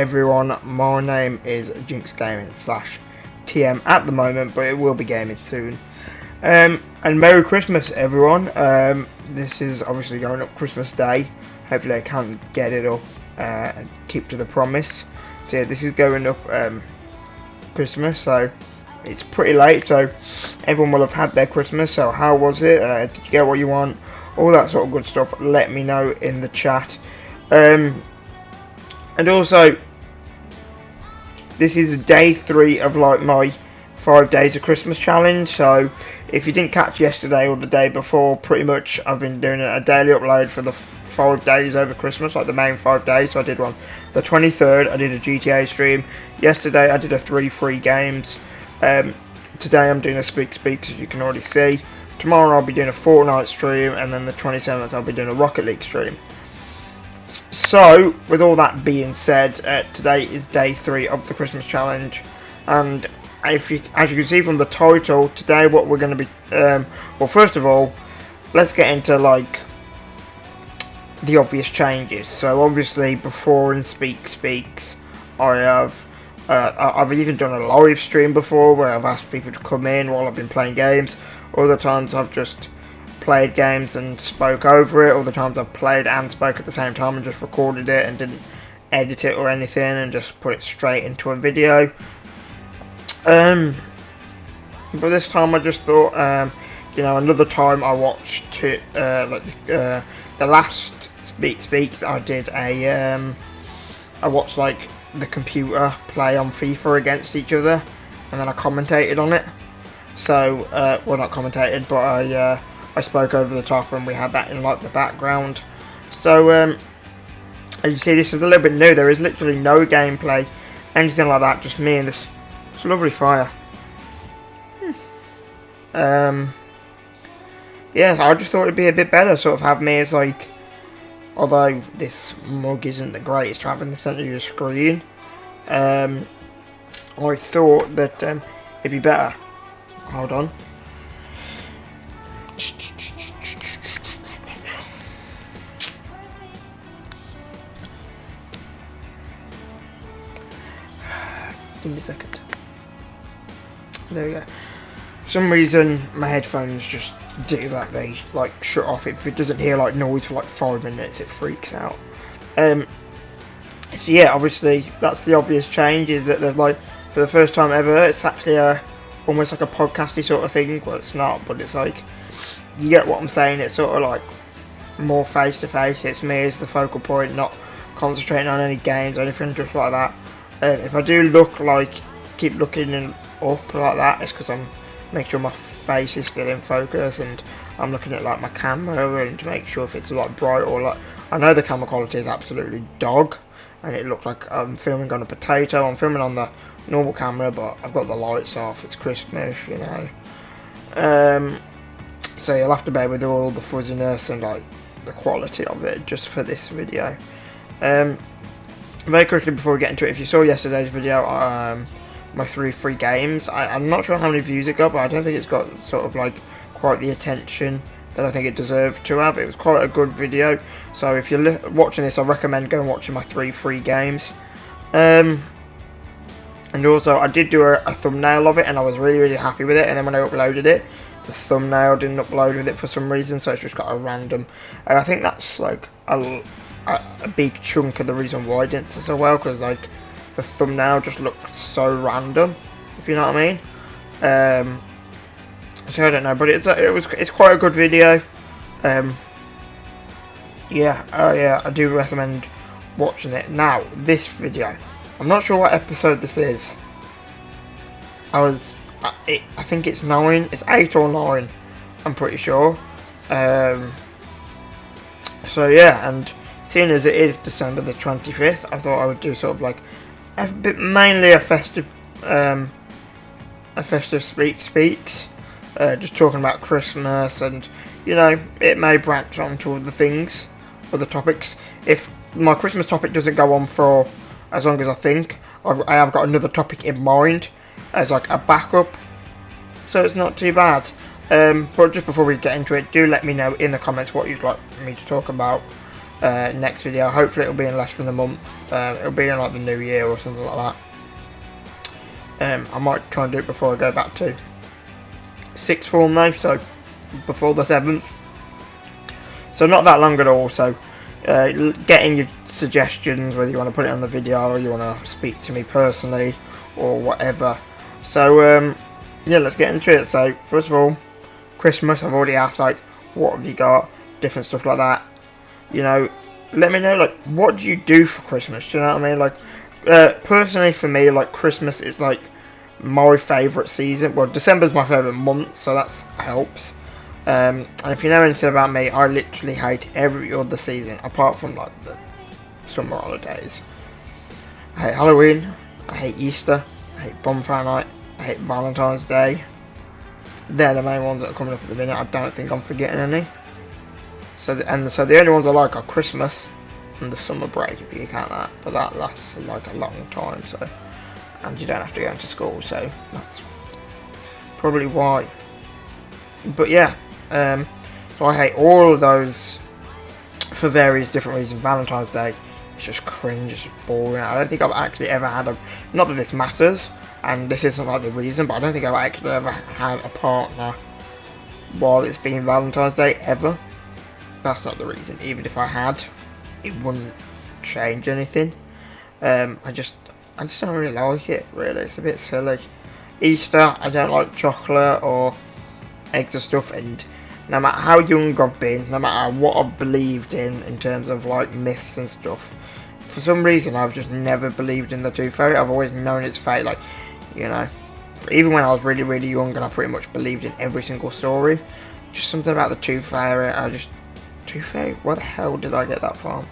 everyone, my name is Jinx Gaming / TM at the moment, but it will be gaming soon. And Merry Christmas everyone. This is obviously going up Christmas Day. Hopefully I can get it up and keep to the promise. So yeah, this is going up Christmas, so it's pretty late, so everyone will have had their Christmas. So how was it? Did you get what you want? All that sort of good stuff. Let me know in the chat. And also, this is day 3 of like my 5 days of Christmas challenge. So if you didn't catch yesterday or the day before, pretty much I've been doing a daily upload for the 5 days over Christmas, like the main 5 days. So I did one the 23rd, I did a GTA stream. Yesterday I did a 3 free games. Today I'm doing a Speke Speaks, as you can already see. Tomorrow I'll be doing a Fortnite stream, and then the 27th I'll be doing a Rocket League stream. So, with all that being said, today is day 3 of the Christmas challenge, and as you can see from the title, today what we're going to be, well, first of all, let's get into like the obvious changes. So obviously before in Speke Speaks, I've even done a live stream before where I've asked people to come in while I've been playing games. Other times I've just played games and spoke over it. Other times I've played and spoke at the same time and just recorded it and didn't edit it or anything and just put it straight into a video. But this time I just thought, you know, another time I watched it, the last Speke Speaks I did I watched like the computer play on FIFA against each other, and then I commentated on it. So, well, not commentated, but I spoke over the top, and we had that in like the background. So, as you see, this is a little bit new. There is literally no gameplay, anything like that. Just me and this lovely fire. Yeah, so I just thought it'd be a bit better, sort of have me as like, although this mug isn't the greatest to have in the centre of your screen, I thought that it'd be better. Hold on. Give me a second. There we go. For some reason my headphones just do that, they like shut off. If it doesn't hear like noise for like 5 minutes, it freaks out. So yeah, obviously that's the obvious change, is that there's like, for the first time ever, it's actually almost like a podcasty sort of thing. Well, it's not, but it's like, you get what I'm saying. It's sort of like more face to face. It's me as the focal point, not concentrating on any games or anything just like that. If I do look like, keep looking and up like that, it's because I'm making sure my face is still in focus, and I'm looking at like my camera and to make sure if it's like bright or like, I know the camera quality is absolutely dog and it looks like I'm filming on a potato. I'm filming on the normal camera, but I've got the lights off. It's Christmas, you know. So you'll have to bear with all the fuzziness and like the quality of it just for this video. Very quickly before we get into it, if you saw yesterday's video, my 3 free games, I'm not sure how many views it got, but I don't think it's got sort of like quite the attention that I think it deserved to have. It was quite a good video, so if you're watching this, I recommend going and watching my 3 free games. And also I did do a thumbnail of it, and I was really happy with it, and then when I uploaded it, the thumbnail didn't upload with it for some reason, so it's just got a random, and I think that's like a big chunk of the reason why it didn't do so well, because like the thumbnail just looked so random, if you know what I mean. So I don't know, but it's quite a good video. Yeah, I do recommend watching it. Now this video, I'm not sure what episode this is. I think it's 9. It's 8 or 9. I'm pretty sure. So yeah, and seeing as it is December the 25th, I thought I would do sort of like mainly a festive Speke Speaks, just talking about Christmas, and you know, it may branch on to other things, other topics. If my Christmas topic doesn't go on for as long as I think, I have got another topic in mind as like a backup, so it's not too bad. But just before we get into it, do let me know in the comments what you'd like me to talk about. next video. Hopefully it'll be in less than a month. It'll be in like the new year or something like that. I might try and do it before I go back to sixth form though, so before the 7th. So not that long at all. So getting your suggestions, whether you want to put it on the video or you want to speak to me personally or whatever. So yeah, let's get into it. So first of all, Christmas, I've already asked, like, what have you got, different stuff like that. You know, let me know, like, what do you do for Christmas? Do you know what I mean? Like, personally for me, like, Christmas is like my favourite season. Well, December's my favourite month, so that helps. And if you know anything about me, I literally hate every other season apart from like the summer holidays. I hate Halloween, I hate Easter, I hate Bonfire Night, I hate Valentine's Day. They're the main ones that are coming up at the minute. I don't think I'm forgetting any. So the only ones I like are Christmas and the summer break, if you count that. But that lasts like a long time, so, and you don't have to go into school, so that's probably why. But yeah, so I hate all of those for various different reasons. Valentine's Day, it's just cringe, it's just boring. I don't think I've actually ever had a, not that this matters, and this isn't like the reason, but I don't think I've actually ever had a partner while it's been Valentine's Day, ever. That's not the reason. Even if I had, it wouldn't change anything. I just don't really like it, really. It's a bit silly. Easter, I don't like chocolate or eggs or stuff, and no matter how young I've been, no matter what I've believed in terms of like myths and stuff, for some reason I've just never believed in the Tooth Fairy. I've always known it's fake, like, you know, even when I was really, really young and I pretty much believed in every single story. Just something about the Tooth Fairy, Tooth Fairy, where the hell did I get that from?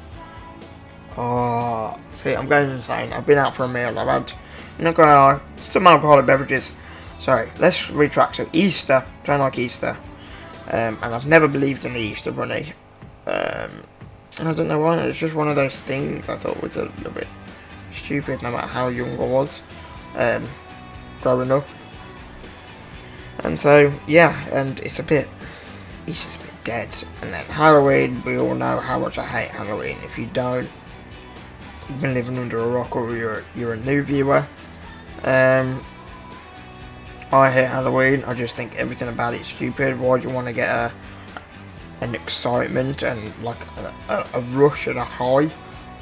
Oh, see, I'm going insane. I've been out for a meal, I've had, I'm not gonna lie, some alcoholic beverages. Sorry, let's retract. So Easter, don't like Easter, and I've never believed in the Easter Bunny. I don't know why. It's just one of those things I thought was a little bit stupid, no matter how young I was growing up. And so yeah, and it's a bit, Easter's a bit dead. And then Halloween, we all know how much I hate Halloween. If you don't, you've been living under a rock, or you're a new viewer. I hate Halloween. I just think everything about it's stupid. Why do you want to get an excitement and like a rush and a high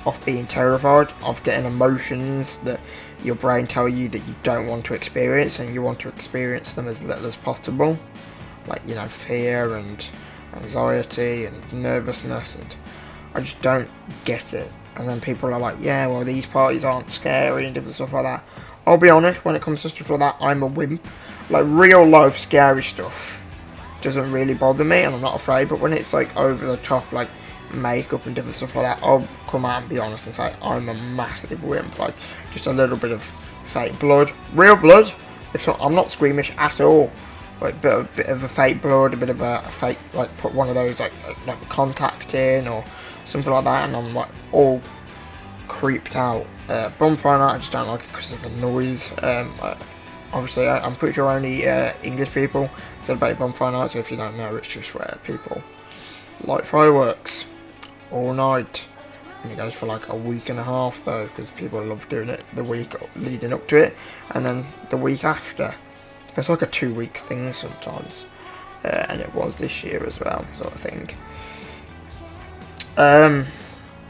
off being terrified, of getting emotions that your brain tell you that you don't want to experience, and you want to experience them as little as possible, like, you know, fear and anxiety and nervousness, and I just don't get it. And then people are like, yeah, well, these parties aren't scary and different stuff like that. I'll be honest, when it comes to stuff like that, I'm a wimp. Like, real life scary stuff doesn't really bother me, and I'm not afraid. But when it's like over the top, like makeup and different stuff like that, I'll come out and be honest and say I'm a massive wimp. Like, just a little bit of fake blood, real blood. It's not, I'm not squeamish at all. Like, a bit of a fake blood, a bit of a fake, like, put one of those like contact in or something like that, and I'm like all creeped out. Bonfire Night, I just don't like it because of the noise. Obviously, I'm pretty sure only English people celebrate Bonfire Night, so if you don't know, it's just where people light fireworks all night. And it goes for like a week and a half though, because people love doing it the week leading up to it, and then the week after. It's like a 2-week thing sometimes, and it was this year as well, sort of thing.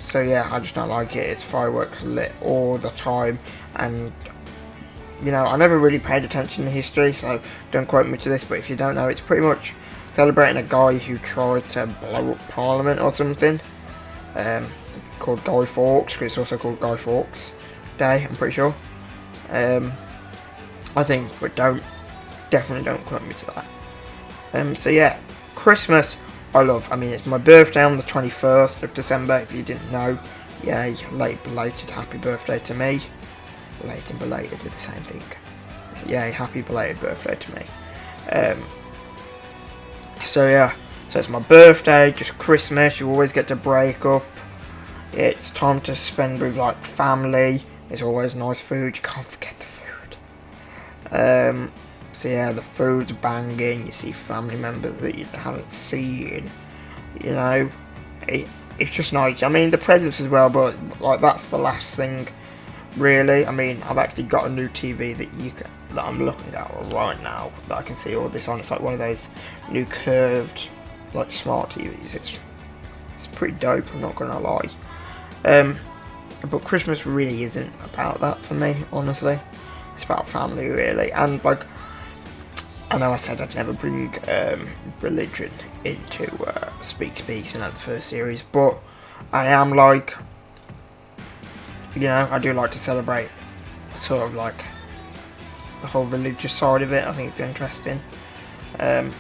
So yeah, I just don't like it. It's fireworks lit all the time, and you know, I never really paid attention to history, so don't quote me to this, but if you don't know, it's pretty much celebrating a guy who tried to blow up Parliament or something, called Guy Fawkes, because it's also called Guy Fawkes Day, I'm pretty sure. I think, but definitely don't quote me to that. So yeah, Christmas I love. I mean, it's my birthday on the 21st of December, if you didn't know. Yay, late belated happy birthday to me. Late and belated are the same thing. Yay, happy belated birthday to me. So yeah, so it's my birthday, just Christmas, you always get to break up. It's time to spend with like family. It's always nice food, you can't forget the food. So yeah, the food's banging, you see family members that you haven't seen, you know, it's just nice. I mean, the presents as well, but like that's the last thing, really. I mean, I've actually got a new TV that I'm looking at right now that I can see all this on. It's like one of those new curved, like smart TVs. It's pretty dope. I'm not gonna lie. But Christmas really isn't about that for me, honestly. It's about family, really, and like. I know I said I'd never bring religion into Speke Speaks in the first series, but I am like, you know, I do like to celebrate sort of like the whole religious side of it. I think it's interesting and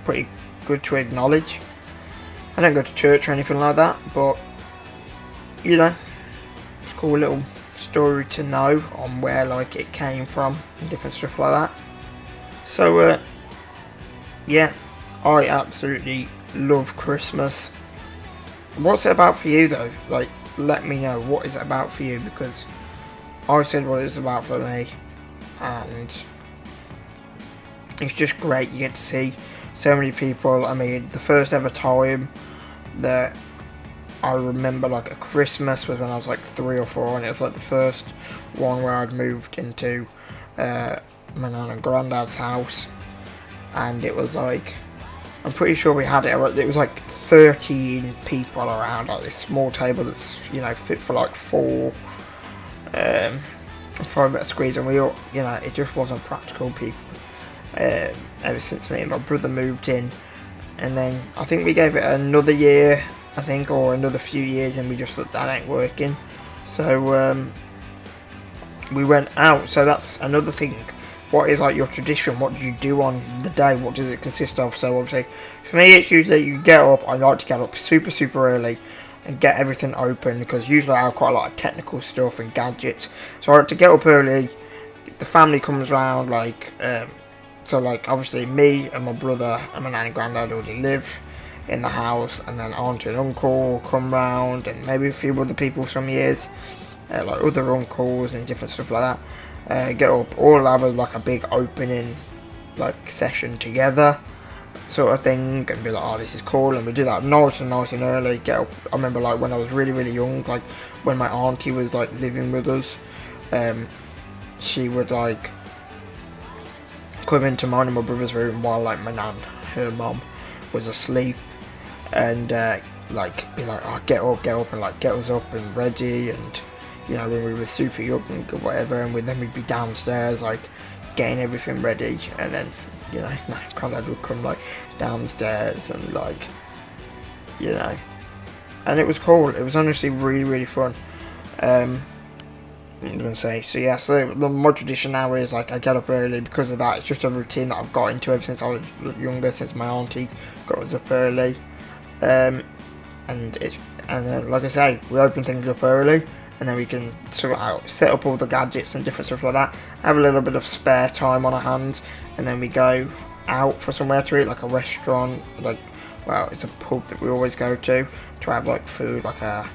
pretty good to acknowledge. I don't go to church or anything like that, but you know, it's a cool little story to know on where like it came from and different stuff like that. So, yeah, I absolutely love Christmas. What's it about for you, though? Like, let me know, what is it about for you? Because I said what it's about for me, and it's just great. You get to see so many people. I mean, the first ever time that I remember, like, a Christmas was when I was, like, 3 or 4, and it was, like, the first one where I'd moved into, my nan and granddad's house, and it was like, I'm pretty sure we had it was like 13 people around, like this small table that's, you know, fit for like 4 bit squeeze, and we all, you know, it just wasn't practical, people. Ever since me and my brother moved in, and then I think we gave it another year, I think, or another few years, and we just thought that ain't working, so we went out. So that's another thing. What is like your tradition? What do you do on the day? What does it consist of? So obviously, for me, it's usually you get up. I like to get up super early and get everything open, because usually I have quite a lot of technical stuff and gadgets. So I like to get up early. The family comes round, like so like obviously me and my brother and my nan and granddad already live in the house, and then auntie and uncle come round, and maybe a few other people some years, like other uncles and different stuff like that. Get up, all have like a big opening like session together, sort of thing, and be like, oh, this is cool, and we do that nice and early. Get up. I remember like when I was really young, like when my auntie was like living with us, she would like come into mine and my brother's room while like my nan, her mum, was asleep, and like be like, oh, get up, and like get us up and ready, and you know, when we were super young and whatever, and then we'd be downstairs like getting everything ready, and then, you know, my granddad would come like downstairs and like, you know, and it was cool. It was honestly really fun. I'm gonna say, so yeah, so my tradition now is like I get up early because of that. It's just a routine that I've got into ever since I was younger, since my auntie got us up early, and then like I say, we open things up early, and then we can sort out, set up all the gadgets and different stuff like that, have a little bit of spare time on our hands, and then we go out for somewhere to eat, like a restaurant, like, well, it's a pub that we always go to have like food, like a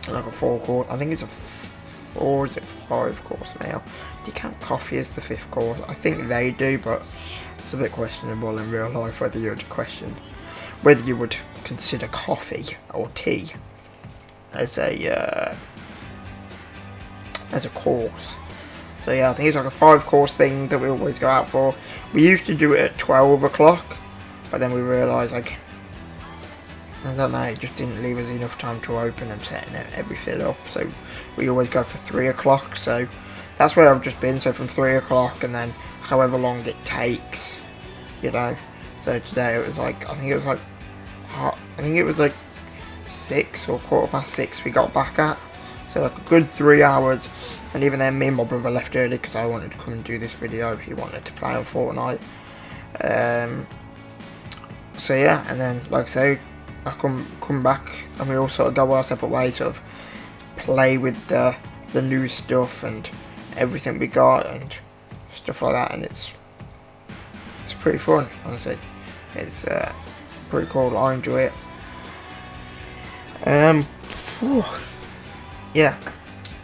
4-course, I think it's a 4, is it 5-course meal? Do you count coffee as the 5th course? I think they do, but it's a bit questionable in real life whether you would consider coffee or tea as a course. So yeah, I think it's like a 5-course thing that we always go out for. We used to do it at 12 o'clock, but then we realised, like, I don't know, it just didn't leave us enough time to open and setting everything up, so we always go for 3 o'clock, so that's where I've just been, so from 3 o'clock, and then however long it takes, you know. So today it was like, I think it was like 6 or 6:15 we got back at, so like a good 3 hours, and even then me and my brother left early because I wanted to come and do this video. He wanted to play on Fortnite, so yeah, and then like I say, I come back and we all sort of go our separate ways, sort of play with the new stuff and everything we got and stuff like that, and it's pretty fun, honestly. It's pretty cool. I enjoy it. Yeah.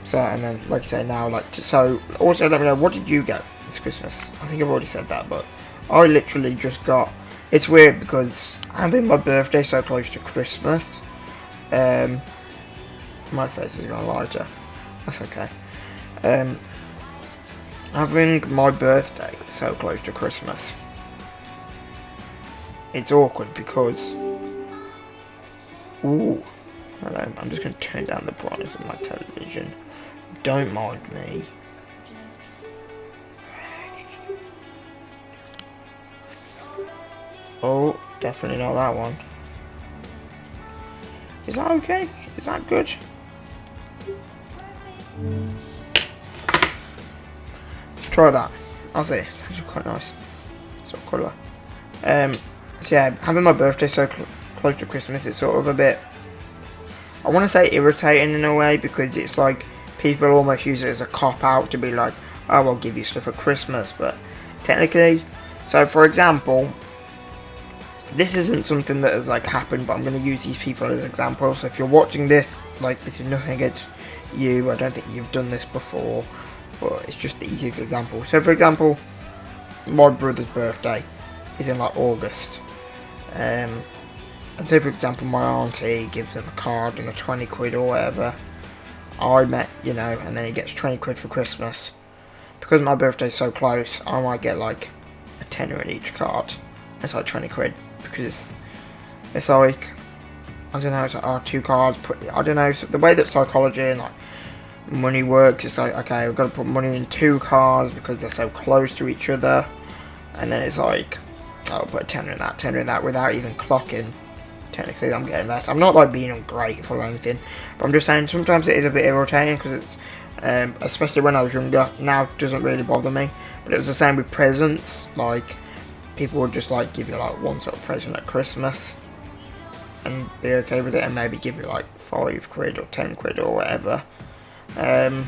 So, and then like I say now, like, so also let me know, what did you get this Christmas? I think I've already said that, but I literally just got It's weird because having my birthday so close to Christmas, my face is gone larger. That's okay. Having my birthday so close to Christmas, it's awkward because, ooh, hello, I'm just going to turn down the brightness of my television. Don't mind me. Oh, definitely not that one. Is that okay? Is that good? Let's try that. I'll see. It's actually quite nice. Sort of colour. So yeah, having my birthday so close to Christmas, it's sort of a bit, I want to say irritating in a way, because it's like people almost use it as a cop out to be like, oh, I'll give you stuff for Christmas, but technically, so for example, this isn't something that has like happened, but I'm going to use these people as examples. So if you're watching this, like, this is nothing against you, I don't think you've done this before, but it's just the easiest example. So for example, my brother's birthday is in like August, and say for example my auntie gives him a card and a 20 quid or whatever, you know, and then he gets 20 quid for Christmas. Because my birthday's so close, I might get like a tenner in each card. It's like 20 quid, because it's like, I don't know, it's like, 2 cards, I don't know, so the way that psychology and like money works, it's like, okay, we've got to put money in 2 cards because they're so close to each other, and then it's like, I'll put a tenner in that without even clocking. Technically I'm getting less. I'm not like being ungrateful or anything, but I'm just saying sometimes it is a bit irritating, because it's especially when I was younger. Now it doesn't really bother me, but it was the same with presents. Like, people would just like give you like one sort of present at Christmas and be okay with it, and maybe give you like 5 quid or 10 quid or whatever, and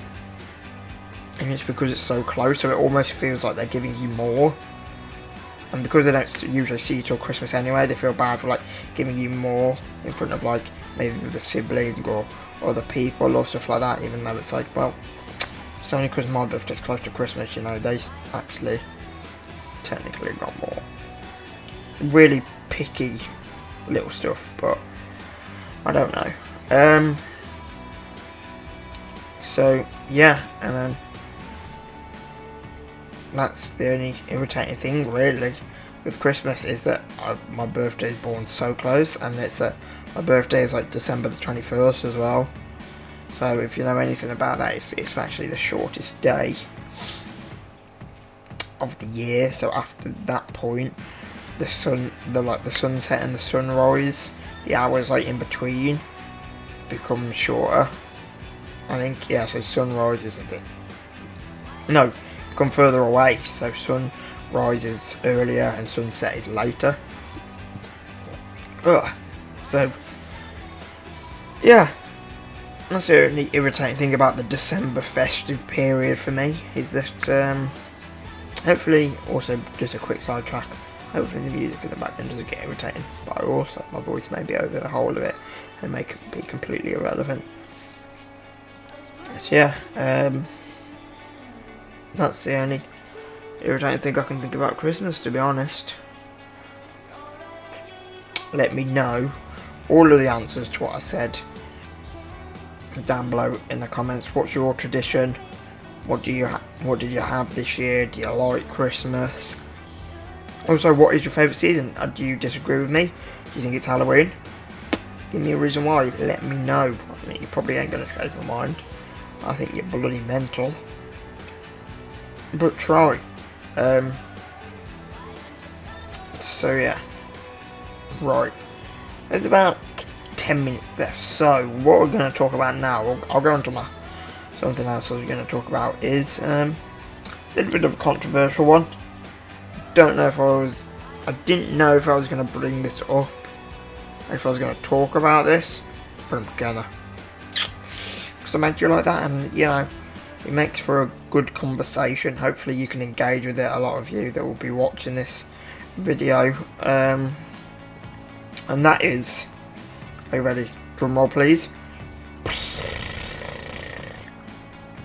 it's because it's so close, so it almost feels like they're giving you more. And because they don't usually see you till Christmas anyway, they feel bad for like giving you more in front of like maybe the sibling or other people or stuff like that, even though it's like, well, it's only because my birthday's close to Christmas, you know, they actually technically got more. Really picky little stuff, but I don't know. So yeah, and then that's the only irritating thing really with Christmas, is that my birthday is born so close, and it's my birthday is like December the 21st as well. So if you know anything about that, it's actually the shortest day of the year. So after that point, the sunset and the sunrise, the hours like in between become shorter. I think, yeah, so sunrise is a bit, no, come further away, so sun rises earlier and sunset is later. So yeah, that's the only irritating thing about the December festive period for me, is that hopefully, also just a quick sidetrack, hopefully the music in the background doesn't get irritating, but also my voice may be over the whole of it and make it be completely irrelevant. So yeah, that's the only irritating thing I can think about Christmas, to be honest. Let me know all of the answers to what I said down below in the comments. What's your tradition? What did you have this year? Do you like Christmas? Also, what is your favourite season? Do you disagree with me? Do you think it's Halloween? Give me a reason why. Let me know. I mean, you probably ain't gonna change my mind. I think you're bloody mental. But try. So yeah. Right. There's about 10 minutes left. So what we're going to talk about now, I'll go on to something else I was going to talk about, is a little bit of a controversial one. I didn't know if I was going to bring this up, if I was going to talk about this, but I'm gonna. Because I made you like that, and you know, it makes for a good conversation. Hopefully you can engage with it, a lot of you that will be watching this video. And that is, are you ready? Drum roll please.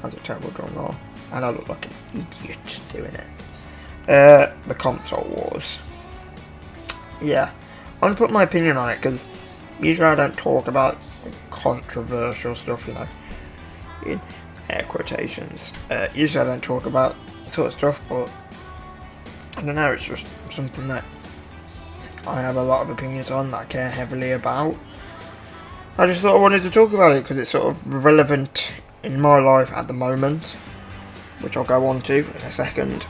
That's a terrible drum roll, and I look like an idiot doing it. The console wars. yeah, I want to put my opinion on it because usually I don't talk about controversial stuff, you know, in air quotations. Usually I don't talk about sort of stuff, but I don't know, it's just something that I have a lot of opinions on, that I care heavily about. I just thought I wanted to talk about it because it's sort of relevant in my life at the moment, which I'll go on to in a second.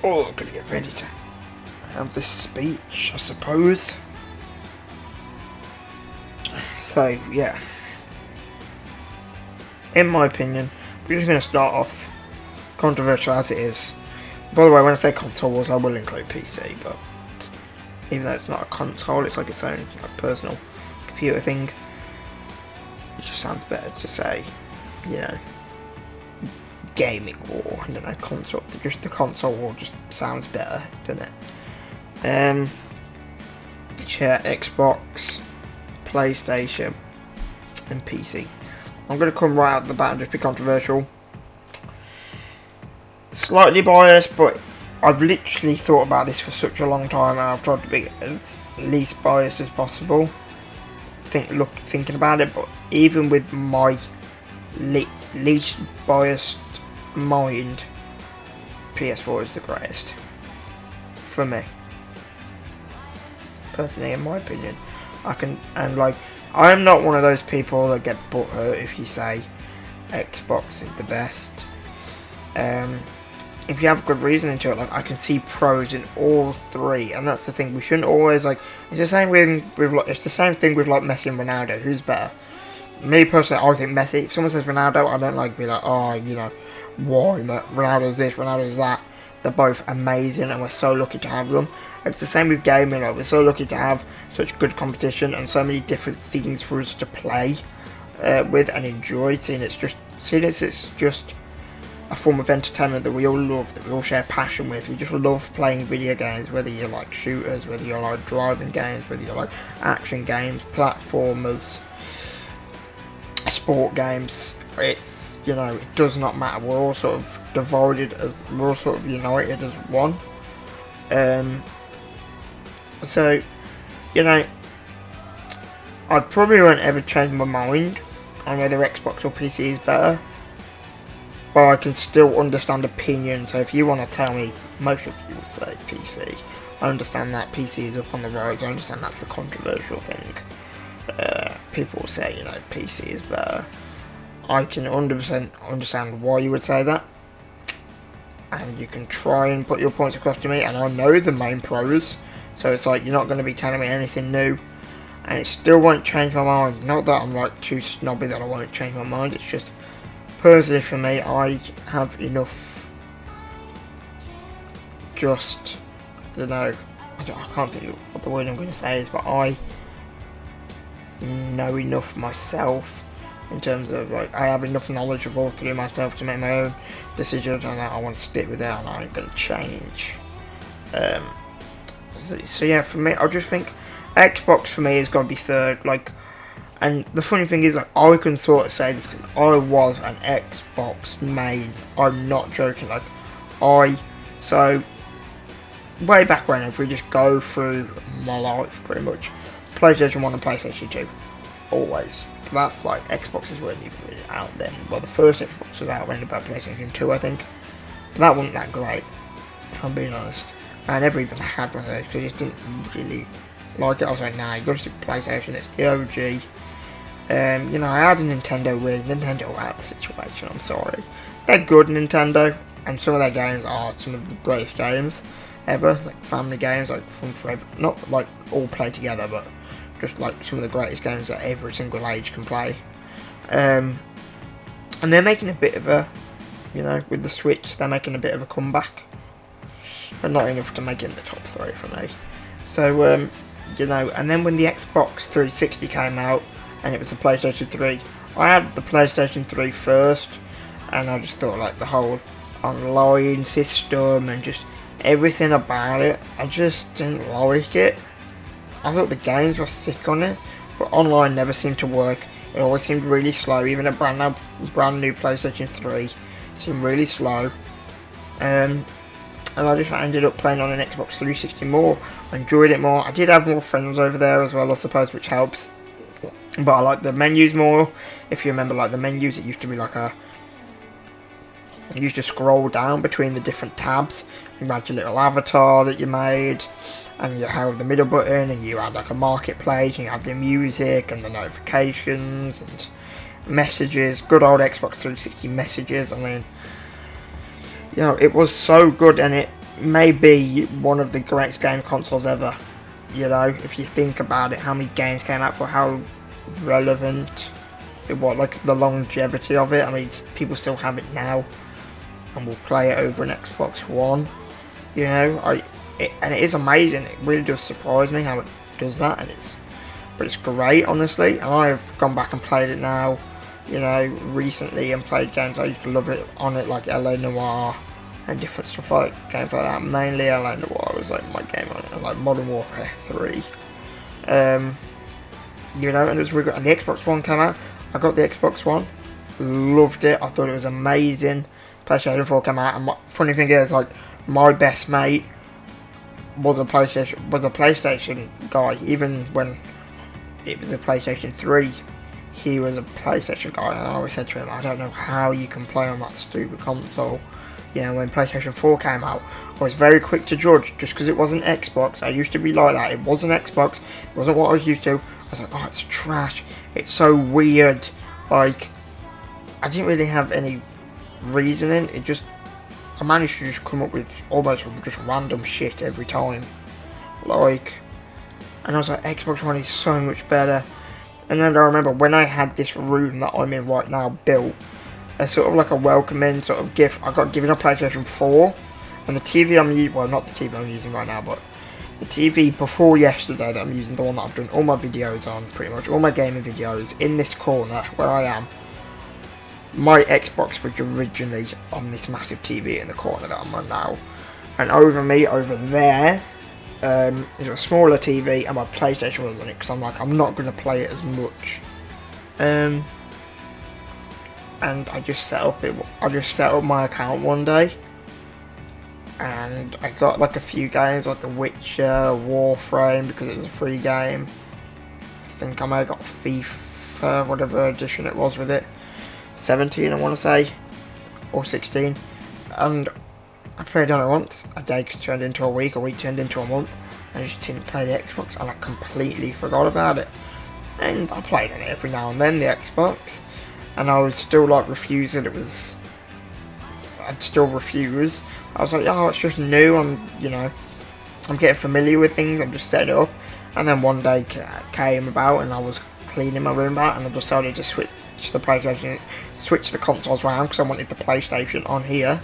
Oh, I'm gonna get ready to have this speech, I suppose. So, yeah. In my opinion, we're just going to start off, controversial as it is. By the way, when I say consoles, I will include PC, but even though it's not a console, it's like its own like, personal computer thing. It just sounds better to say, you know, gaming or, I don't know, console. Just the console war just sounds better, doesn't it? Xbox, PlayStation, and PC. I'm going to come right out the bat and just be controversial. Slightly biased, but I've literally thought about this for such a long time, and I've tried to be as least biased as possible. Thinking about it, but even with my least biased mind, PS4 is the greatest for me. Personally, in my opinion, I'm not one of those people that get butthurt if you say Xbox is the best. If you have a good reasoning to it, like I can see pros in all three, and that's the thing. We shouldn't always it's the same with it's the same thing with like Messi and Ronaldo. Who's better? Me personally, I think Messi. If someone says Ronaldo, I don't like be like, oh, you know, why Ronaldo's this, Ronaldo's that. They're both amazing, and we're so lucky to have them. It's the same with gaming. Like, we're so lucky to have such good competition and so many different things for us to play with and enjoy. It's just a form of entertainment that we all love, that we all share passion with. We just love playing video games, whether you like shooters, whether you like driving games, whether you like action games, platformers, sport games. It's, you know, it does not matter. We're all sort of we're all sort of united as one. So, you know, I probably won't ever change my mind on whether Xbox or PC is better, but I can still understand opinions. So if you want to tell me, most of you will say PC. I understand that PC is up on the rise. I understand that's a controversial thing. People will say, you know, PC is better. I can 100% understand why you would say that, and you can try and put your points across to me, and I know the main pros, so it's like you're not going to be telling me anything new, and it still won't change my mind. Not that I'm like too snobby that I won't change my mind, it's just personally for me, I have enough, just, I don't know, I can't think of what the word I'm going to say is, but I know enough myself in terms of, like, I have enough knowledge of all three myself to make my own decisions, and I want to stick with it, and I ain't going to change. So yeah, for me, I just think Xbox for me has got to be third. Like, and the funny thing is, like, I can sort of say this because I was an Xbox main. I'm not joking. Like, so way back when, if we just go through my life, pretty much, PlayStation 1 and PlayStation 2, always. That's like, Xboxes weren't even really out then. Well, the first Xbox was out when about PlayStation 2, I think. But that wasn't that great, if I'm being honest. I never even had one of those because I just didn't really like it. I was like, nah, you got to see PlayStation, it's the OG. You know, I had a Nintendo Wii. Nintendo were out of the situation, I'm sorry. They're good, Nintendo, and some of their games are some of the greatest games ever. Like family games, like from forever. Not like all played together, but just like some of the greatest games that every single age can play. And they're making a bit of a, you know, with the Switch, they're making a bit of a comeback, but not enough to make it in the top 3 for me. So, you know, and then when the Xbox 360 came out, and it was the PlayStation 3, I had the PlayStation 3 first, and I just thought, like, the whole online system and just everything about it, I just didn't like it. I thought the games were sick on it, but online never seemed to work. It always seemed really slow. Even a brand new PlayStation 3 seemed really slow. and I just ended up playing on an Xbox 360 more. I enjoyed it more. I did have more friends over there as well, I suppose, which helps. But I like the menus more. If you remember, like the menus, it used to be like you used to scroll down between the different tabs. You had your little avatar that you made, and you held the middle button, and you had like a marketplace, and you had the music and the notifications and messages. Good old Xbox 360 messages. I mean, you know, it was so good, and it may be one of the greatest game consoles ever. You know, if you think about it, how many games came out for, how relevant it was, like the longevity of it. I mean, people still have it now, and will play it over an Xbox One. You know, and it is amazing. It really does surprise me how it does that, but it's great, honestly. And I've gone back and played it now, you know, recently, and played games I used to love it on it, like LA Noire and different stuff like games like that. Mainly LA Noire was like my game on it, and like Modern Warfare 3. You know, and it was really good. And the Xbox One came out. I got the Xbox One, loved it. I thought it was amazing. PlayStation 4 came out, and funny thing is, like, my best mate was a PlayStation guy. Even when it was a PlayStation 3, he was a PlayStation guy, and I always said to him, I don't know how you can play on that stupid console. You know, when PlayStation 4 came out, I was very quick to judge, just because it wasn't Xbox. I used to be like that. It wasn't Xbox, it wasn't what I was used to. I was like, oh, it's trash, it's so weird. Like, I didn't really have any reasoning. I managed to just come up with almost just random shit every time. Like, and I was like, Xbox One is so much better. And then I remember when I had this room that I'm in right now built, as sort of like a welcoming sort of gift, I got given a PlayStation 4, and the TV I'm using, well, not the TV I'm using right now, but the TV before yesterday that I'm using, the one that I've done all my videos on, pretty much all my gaming videos, in this corner where I am. My Xbox was originally on this massive TV in the corner that I'm on now, and over me, over there, is a smaller TV, and my PlayStation was on it, because I'm like, I'm not going to play it as much. And I just set up my account one day, and I got like a few games like The Witcher, Warframe, because it was a free game. I think I may have got FIFA, whatever edition it was with it. 17, I want to say, or 16, and I played on it once. A day turned into a week turned into a month, and I just didn't play the Xbox, and I completely forgot about it. And I played on it every now and then, the Xbox, and I would still like refuse it. I'd still refuse. I was like, oh, it's just new, I'm getting familiar with things, I'm just set up. And then one day came about, and I was cleaning my room out, and I decided to switch the consoles around, because I wanted the PlayStation on here.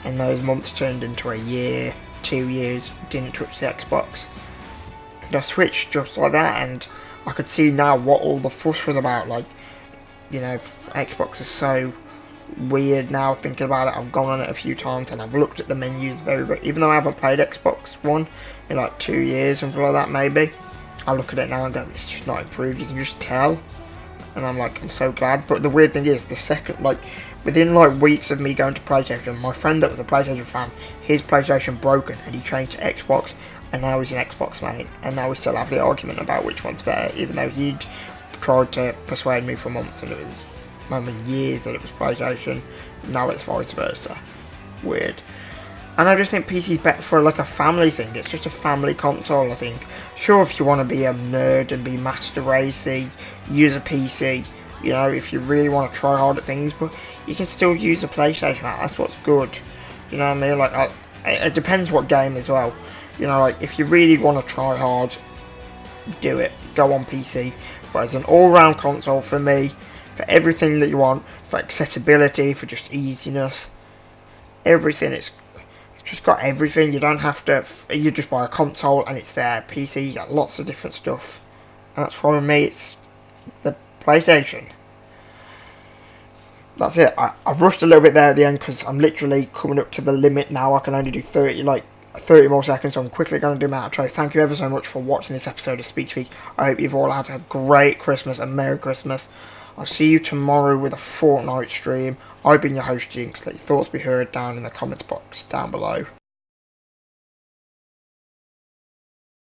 And those months turned into a year, 2 years, didn't touch the Xbox. And I switched just like that, and I could see now what all the fuss was about. Like, you know, Xbox is so weird now, thinking about it. I've gone on it a few times, and I've looked at the menus very, even though I haven't played Xbox One in like 2 years, something like that maybe. I look at it now and go, it's just not improved, you can just tell. And I'm like, I'm so glad. But the weird thing is, the second, like, within like weeks of me going to PlayStation, my friend that was a PlayStation fan, his PlayStation broken, and he changed to Xbox, and now he's an Xbox main, and now we still have the argument about which one's better, even though he'd tried to persuade me for months, and it was, I mean, years that it was PlayStation. Now it's vice versa. Weird. And I just think PC is better for like a family thing. It's just a family console, I think. Sure, if you want to be a nerd and be master racy, use a PC. You know, if you really want to try hard at things, but you can still use a PlayStation. That's what's good. You know what I mean? Like, it depends what game as well. You know, like, if you really want to try hard, do it. Go on PC. But as an all-round console, for me, for everything that you want, for accessibility, for just easiness, everything, it's just got everything. You don't have to, you just buy a console and it's there. PC, you got lots of different stuff. And that's why, for me, it's the PlayStation. That's it. I've rushed a little bit there at the end, because I'm literally coming up to the limit now. I can only do 30 more seconds, so I'm quickly going to do my outro. Thank you ever so much for watching this episode of Speak. I hope you've all had a great Christmas and Merry Christmas. I'll see you tomorrow with a Fortnite stream. I've been your host Jinx. Let your thoughts be heard down in the comments box down below.